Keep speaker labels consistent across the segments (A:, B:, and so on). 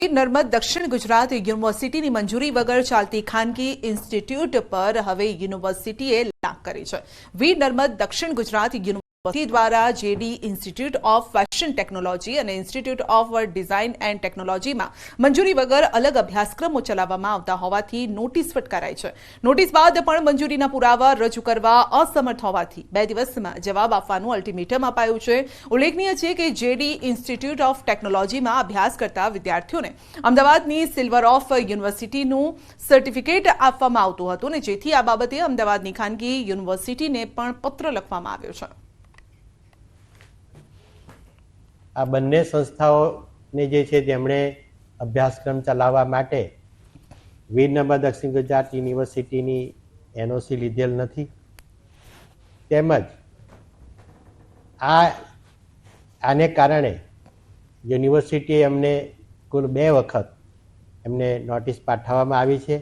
A: નર્મદ દક્ષિણ ગુજરાત યુનિવર્સિટીની મંજૂરી વગર ચાલતી ખાનગી ઇન્સ્ટિટ્યૂટ પર હવે યુનિવર્સિટીએ લાગ કરી છે। વીર નર્મદ દક્ષિણ ગુજરાત યુનિવર્સિટી દ્વારા JD institute of fashion technology અને ઇન્સ્ટિટ્યૂટ ઓફ ડિઝાઇન એન્ડ ટેકનોલોજીમાં મંજૂરી વગર અલગ અભ્યાસક્રમો ચલાવવામાં આવતા હોવાથી નોટિસ ફટકારાઈ છે। નોટિસ બાદ પણ મંજૂરીના પુરાવા રજૂ કરવા અસમર્થ હોવાથી 2 દિવસમાં જવાબ આપવાનું અલ્ટિમેટમ અપાયું છે। ઉલ્લેખનીય છે કે જેડી ઇન્સ્ટિટ્યૂટ ઓફ ટેકનોલોજીમાં અભ્યાસ કરતા વિદ્યાર્થીઓને અમદાવાદની સિલ્વર ઓફ યુનિવર્સિટીનું સર્ટિફિકેટ આપવામાં આવતું હતું ને જેથી આ બાબતે અમદાવાદની ખાનગી યુનિવર્સિટીને પણ પત્ર લખવામાં આવ્યો છે।
B: આ બંને સંસ્થાઓને જે છે તેમણે અભ્યાસક્રમ ચલાવવા માટે વીર નર્મદ દક્ષિણ ગુજરાત યુનિવર્સિટીની એનઓસી લીધેલ નથી, તેમજ આને કારણે યુનિવર્સિટીએ અમને કુલ 2 વખત એમને નોટિસ પાઠવવામાં આવી છે।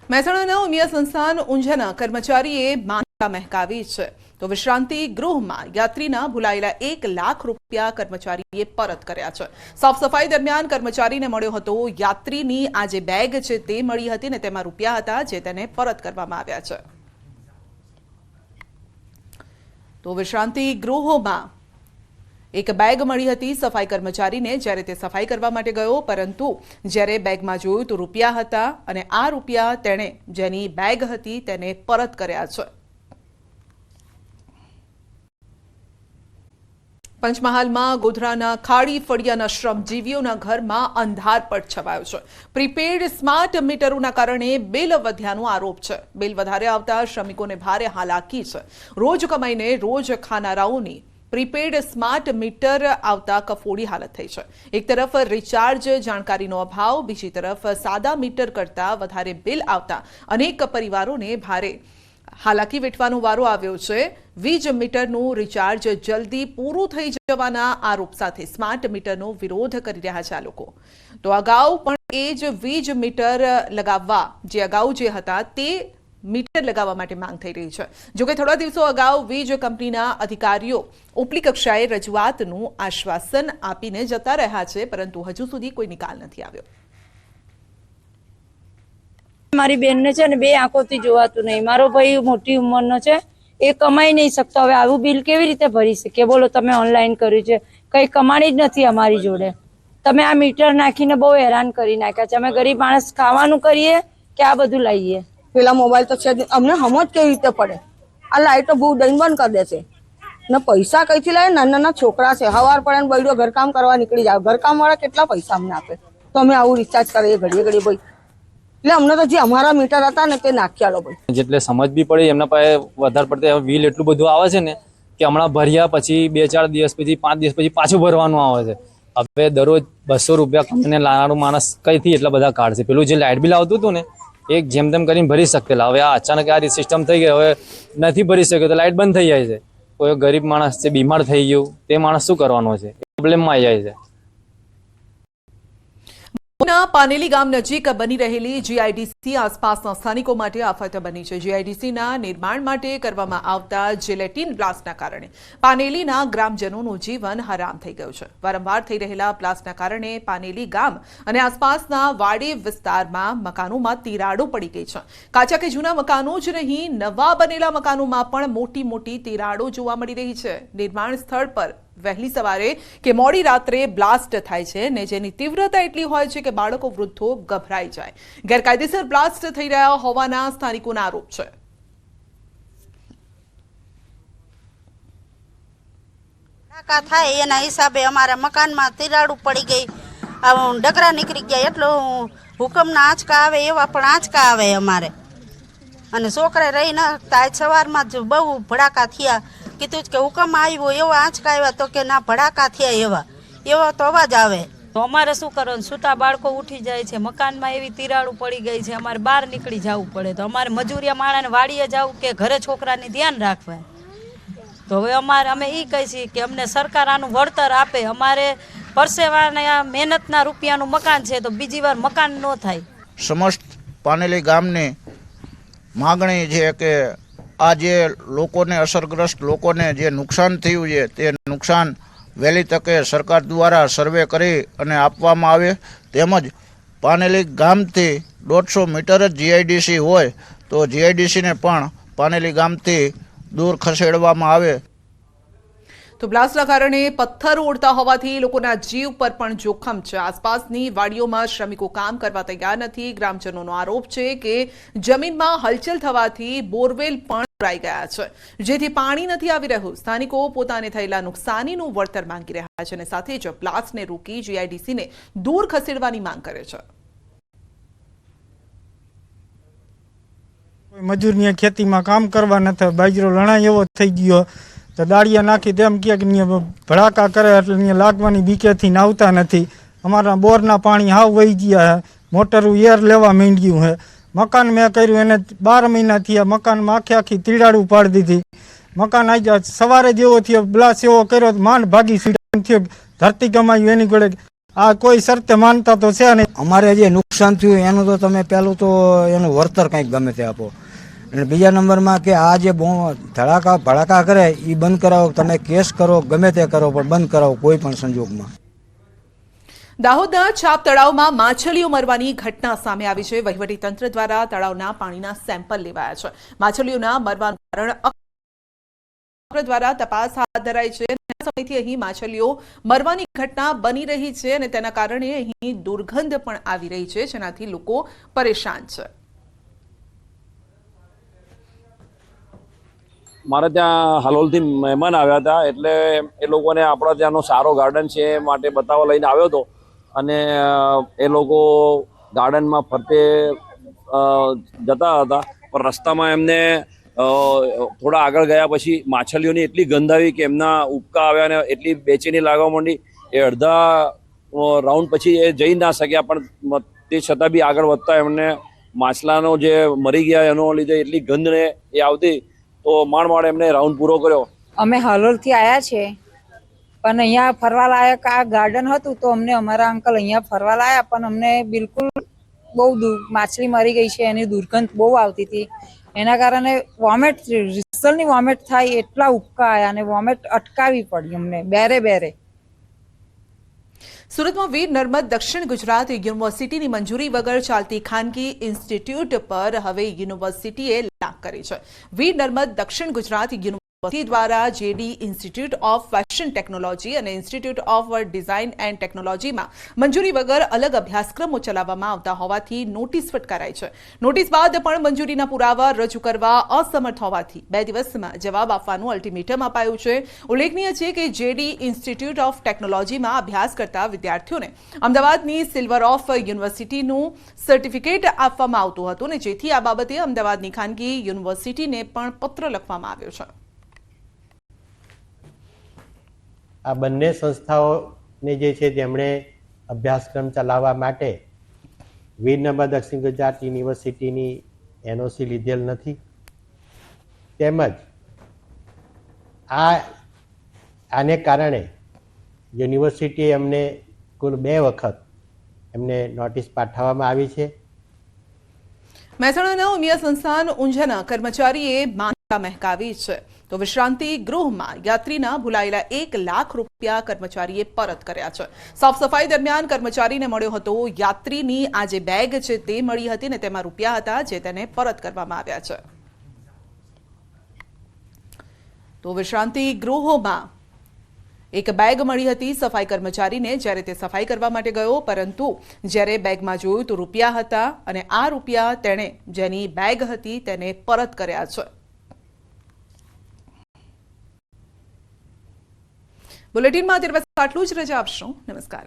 A: મહેસાણાના ઉમિયા સંસ્થાન ઊંઝાના કર્મચારીએ માન્યતા મહેકાવી છે તો વિશ્રાંતિ ગૃહમાં યાત્રીના ભૂલાયેલા 1 લાખ રૂપિયા કર્મચારીએ પરત કર્યા છે। સાફ સફાઈ દરમિયાન કર્મચારીને મળ્યો હતો યાત્રીની આ જે બેગ છે તે મળી હતી ને તેમાં રૂપિયા હતા જે તેને પરત કરવામાં આવ્યા છે। તો વિશ્રાંતિ ગૃહોમાં એક બેગ મળી હતી સફાઈ કર્મચારીને જ્યારે તે સફાઈ કરવા માટે ગયો, પરંતુ જ્યારે બેગમાં જોયું તો રૂપિયા હતા અને આ રૂપિયા તેણે જેની બેગ હતી તેને પરત કર્યા છે। પંચમહાલમાં ગોધરાના ખાડી ફળિયાના શ્રમજીવીઓના ઘરમાં અંધારપટ છવાયો છે। પ્રીપેડ સ્માર્ટ મીટરોના કારણે બિલ વધ્યાનો આરોપ છે। બિલ વધારે આવતા શ્રમિકોને ભારે હાલાકી છે। રોજ કમાઈને રોજ ખાનારાઓની પ્રીપેડ સ્માર્ટ મીટર આવતા કફોડી હાલત થઈ છે। એક તરફ રિચાર્જ જાણકારીનો અભાવ, બીજી તરફ સાદા મીટર કરતાં વધારે બિલ આવતા અનેક પરિવારોને ભારે હાલાકી વેઠવાનો વારો આવ્યો છે। વીજ મીટરનું રિચાર્જ જલ્દી પૂરું થઈ જવાના આરોપ સાથે સ્માર્ટ મીટરનો વિરોધ કરી રહ્યા છે આ લોકો। તો અગાઉ પણ એ જ વીજ મીટર લગાવવા જે અગાઉ જે હતા તે મીટર લગાવવા માટે માંગ થઈ રહી છે। જોકે થોડા દિવસો અગાઉ વીજ કંપનીના અધિકારીઓ ઉપલી કક્ષાએ રજૂઆતનું આશ્વાસન આપીને જતા રહ્યા છે, પરંતુ હજુ સુધી કોઈ નિકાલ નથી આવ્યો।
C: મારી બેનને છે ને 2 આંખોથી જોવાતું નહીં, મારો ભાઈ મોટી ઉંમરનો છે, એ કમાઈ નહીં શકતો। હવે આવું બિલ કેવી રીતે ભરી શકે? બોલો, તમે ઓનલાઈન કર્યું છે, કઈ કમાણી જ નથી અમારી જોડે। તમે આ મીટર નાખીને બહુ હેરાન કરી નાખ્યા છે। અમે ગરીબ માણસ ખાવાનું કરીએ કે આ બધું લઈએ?
D: પેલા મોબાઈલ તો છે, અમને સમજ કેવી રીતે પડે? આ લાઈટો બહુ દઈને બંધ કરી દેશે ને પૈસા કઈથી લાવે? નાના નાના છોકરા છે, સવાર પડે ને બૈડો ઘરકામ કરવા નીકળી જાય। ઘરકામ વાળા કેટલા પૈસા અમને આપે તો અમે આવું રિચાર્જ કરીએ ઘડીએ ઘડીએ ભાઈ? એટલે અમને તો જે અમારા મીટર હતા ને તે નાખ્યા લો ભાઈ।
E: જેટલે સમજ બી પડે એમના પાસે વધારે પડતે બિલ એટલું બધું આવે છે ને કે હમણાં ભર્યા પછી 2-4 દિવસ પછી 5 દિવસ પછી પાછું ભરવાનું આવે છે। હવે દરરોજ 200 રૂપિયા કમાઈને લાવવાનું માણસ કઈથી એટલા બધા કાઢશે? પેલું જે લાઇટ બિલ આવતું હતું ને એક જેમ તેમ કરીને ભરી શકતેલા, હવે આ અચાનક આ સિસ્ટમ થઈ ગઈ, હવે નથી ભરી શક્યો તો લાઇટ બંધ થઈ જાય છે। કોઈ ગરીબ માણસ છે, બીમાર થઈ ગયું, તે માણસ શું કરવાનો છે? પ્રોબ્લેમમાં આવી જાય છે।
A: પાનેલી ગામ નજીક બની રહેલી જીઆઈડીસી આસપાસના સ્થાનિકો માટે આફત બની છે। જીઆઈડીસીના નિર્માણ માટે કરવામાં આવતા જેલેટીન બ્લાસ્ટના કારણે પાનેલીના ગ્રામજનોનું જીવન હરામ થઈ ગયું છે। વારંવાર થઈ રહેલા બ્લાસ્ટના કારણે પાનેલી ગામ અને આસપાસના વાડી વિસ્તારમાં મકાનોમાં તિરાડો પડી ગઈ છે। કાચા કે જૂના મકાનો જ નહીં, નવા બનેલા મકાનોમાં પણ મોટી મોટી તિરાડો જોવા મળી રહી છે। નિર્માણ સ્થળ પર વહેલી સવારે કે મોડી રાત્રે બ્લાસ્ટ થાય છે ને જેની તીવ્રતા એટલી હોય છે કે બાળકો વૃદ્ધો ગભરાઈ જાય। ગેરકાયદેસર બ્લાસ્ટ થઈ રહ્યા હોવાના સ્થાનિકોના આરોપ છે।
F: થાય એના હિસાબે અમારા મકાનમાં તિરાડું પડી ગઈ, ડગરા નીકળી ગયા, એટલો હુકમના આંચકા આવે એવા પણ આંચકા આવે અમારે। અને છોકરા રહી ન શકતા, આજ સવારમાં જ બહુ ભડાકા થયા। કીધું કે હુકમ આવ્યો એવા આંચકા આવ્યા તો કે ના ભડાકા થયા એવા તો અવાજ આવે।
C: તો અમારે શું કરવાનું? છૂટા બાળકો ઉઠી જાય છે, મકાનમાં એવી તિરાડું પડી ગઈ છે, અમારે બહાર નીકળી જવું પડે। તો અમારે મજૂરિયા માણાને વાડીએ જવું કે ઘરે છોકરાને ધ્યાન રાખવા। તો હવે અમે એ કહી છીએ કે અમને સરકાર આનું વળતર આપે। અમારે પરસેવાના મહેનતના રૂપિયાનું મકાન છે તો બીજી વાર મકાન ન થાય।
G: સમસ્ત પાનેલી ગામની માગણી છે કે આ જે લોકોને અસરગ્રસ્ત લોકોને જે નુકસાન થયું છે તે નુકસાન વહેલી તકે સરકાર દ્વારા સર્વે કરી અને આપવામાં આવે, તેમજ પાનેલી ગામથી 150 મીટર જ જીઆઈડીસી હોય તો જીઆઈડીસીને પણ પાનેલી ગામથી દૂર ખસેડવામાં આવે.
A: તો બ્લાસ્ટના કારણે પથ્થરો ઉડતા હોવાથી લોકોના જીવ પર પણ જોખમ છે. આસપાસની વાડીઓમાં શ્રમિકો કામ કરવા તૈયાર નથી. ગ્રામજનોનો આરોપ છે કે જમીનમાં હલચલ થવાથી બોરવેલ પણ ઉડાઈ ગયા છે, જેથી પાણી નથી આવી રહ્યું. સ્થાનિકો પોતાને થયેલા નુકસાનીનું વળતર માંગી રહ્યા છે અને સાથે જ બ્લાસ્ટને રોકી જીઆઈડીસીને દૂર ખસેડવાની માંગ કરે છે.
H: મજૂરની ખેતીમાં કામ કરવા નથી, બાજરો લણાય એવો થઈ ગયો તો દાળિયા નાખી તેમ કે ભડાકા કરે એટલે લાગવાની બીકેથી આવતા નથી. અમારા બોરના પાણી હાવ વહી ગયા છે, મોટરું એર લેવા માંડ્યું છે. મકાન મેં કર્યું એને 12 મહિના થયા, મકાનમાં આખી તીરાડું પાડી દીધી. મકાન આવી જાય સવારે જેવો થયો બ્લાસ એવો કર્યો માંડ ભાગી થયો, ધરતી કમાયું એની જોડે. આ કોઈ શરતે માનતા તો છે નહીં.
I: અમારે જે નુકસાન થયું એનું તો તમે પહેલું તો એનું વળતર કંઈક ગમે તે આપો, અને બીજા નંબરમાં કે આ જે ભડાકા કરે એ બંધ કરાવો. તમે કેસ કરો ગમે તે કરો પણ બંધ કરાવો કોઈ પણ સંજોગમાં.
A: દાહોદના છાપ તળાવમાં માછલીઓ મરવાની ઘટના સામે આવી છે. વહીવટીતંત્ર દ્વારા તળાવના પાણીના સેમ્પલ લેવાયા છે. માછલીઓના મરવાનું કારણ દ્વારા તપાસ હાથ ધરાઈ છે. સમયથી અહીં માછલીઓ મરવાની ઘટના બની રહી છે અને તેના કારણે અહીં દુર્ગંધ પણ આવી રહી છે, જેનાથી લોકો પરેશાન છે.
J: મારે ત્યાં હાલોલથી મહેમાન આવ્યા હતા, એટલે એ લોકોને આપણા ત્યાંનો સારો ગાર્ડન છે એ માટે બતાવવા લઈને આવ્યો હતો. અને એ લોકો ગાર્ડનમાં ફરતે જતા હતા, પણ રસ્તામાં એમને થોડા આગળ ગયા પછી માછલીઓની એટલી ગંધ આવી કે એમના ઉપકા આવ્યા અને એટલી બેચેની લાગવા માંડી. એ અડધા રાઉન્ડ પછી એ જઈ ના શક્યા, પણ તે છતાં બી આગળ વધતા એમને માછલાનો જે મરી ગયા એનો લીધે એટલી ગંધ ને એ આવતી, તો માંડ એમને રાઉન્ડ પૂરો કર્યો.
K: અમે હાલોલથી આવ્યા છે, પણ અહીંયા ફરવા લાયક આ ગાર્ડન હતું તો અમને અમારા અંકલ અહીંયા ફરવા લાયા, પણ અમને બિલકુલ બહુ માછલી મરી ગઈ છે, એની દુર્ગંધ બહુ આવતી હતી. એના કારણે વોમિટ, રિસલની વોમિટ થાય એટલા ઉપકા આવ્યા અને વોમિટ અટકાવી પડી અમને બેરે.
A: સુરતમાં વીર નર્મદ દક્ષિણ ગુજરાત યુનિવર્સિટીની મંજૂરી વગર ચાલતી ખાનગી ઇન્સ્ટિટ્યૂટ પર હવે યુનિવર્સિટીએ લાગ કરી છે. વીર નર્મદ દક્ષિણ ગુજરાત યુનિવર્સિટી દ્વારા JD institute of fashion technology અને ઇન્સ્ટિટ્યૂટ ઓફ ડિઝાઇન એન્ડ ટેકનોલોજીમાં મંજૂરી વગર અલગ અભ્યાસક્રમો ચલાવવામાં આવતા હોવાથી નોટિસ ફટકારાઈ છે. નોટિસ બાદ પણ મંજૂરીના પુરાવા રજૂ કરવા અસમર્થ હોવાથી 2 દિવસમાં જવાબ આપવાનું અલ્ટિમેટમ અપાયું છે. ઉલ્લેખનીય છે કે જેડી ઇન્સ્ટિટ્યૂટ ઓફ ટેકનોલોજીમાં અભ્યાસ કરતા વિદ્યાર્થીઓને અમદાવાદની સિલ્વર ઓફ યુનિવર્સિટીનું સર્ટિફિકેટ આપવામાં આવતું હતું, અને જેથી આ બાબતે અમદાવાદની ખાનગી યુનિવર્સિટીને પણ પત્ર લખવામાં આવ્યો છે.
B: આ બંને સંસ્થાઓને જે છે તેમણે અભ્યાસક્રમ ચલાવવા માટે વીર નર્મદ દક્ષિણ ગુજરાત યુનિવર્સિટીની એનઓસી લીધેલ નથી. તેમજ આને કારણે યુનિવર્સિટીએ એમને કુલ 2 વખત એમને નોટિસ પાઠવવામાં આવી છે.
A: મહેસાણાના ઉમિયા સંસ્થાન ઊંઝાના કર્મચારીએ માનતા મહેકાવી છે. તો વિશ્રાંતિ ગૃહમાં યાત્રીના ભૂલાયેલા 1 લાખ રૂપિયા કર્મચારીએ પરત કર્યા છે. સાફ સફાઈ દરમિયાન કર્મચારીને મળ્યો હતો યાત્રીની આ જે બેગ છે તે મળી હતી ને તેમાં રૂપિયા હતા, જે તેને પરત કરવામાં આવ્યા છે. તો વિશ્રાંતિ ગૃહોમાં એક બેગ મળી હતી સફાઈ કર્મચારીને, જ્યારે તે સફાઈ કરવા માટે ગયો, પરંતુ જ્યારે બેગમાં જોયું તો રૂપિયા હતા અને આ રૂપિયા તેણે જેની બેગ હતી તેને પરત કર્યા છે. બુલેટિનમાં અત્યારે આટલું જ. રજા આપશો. નમસ્કાર.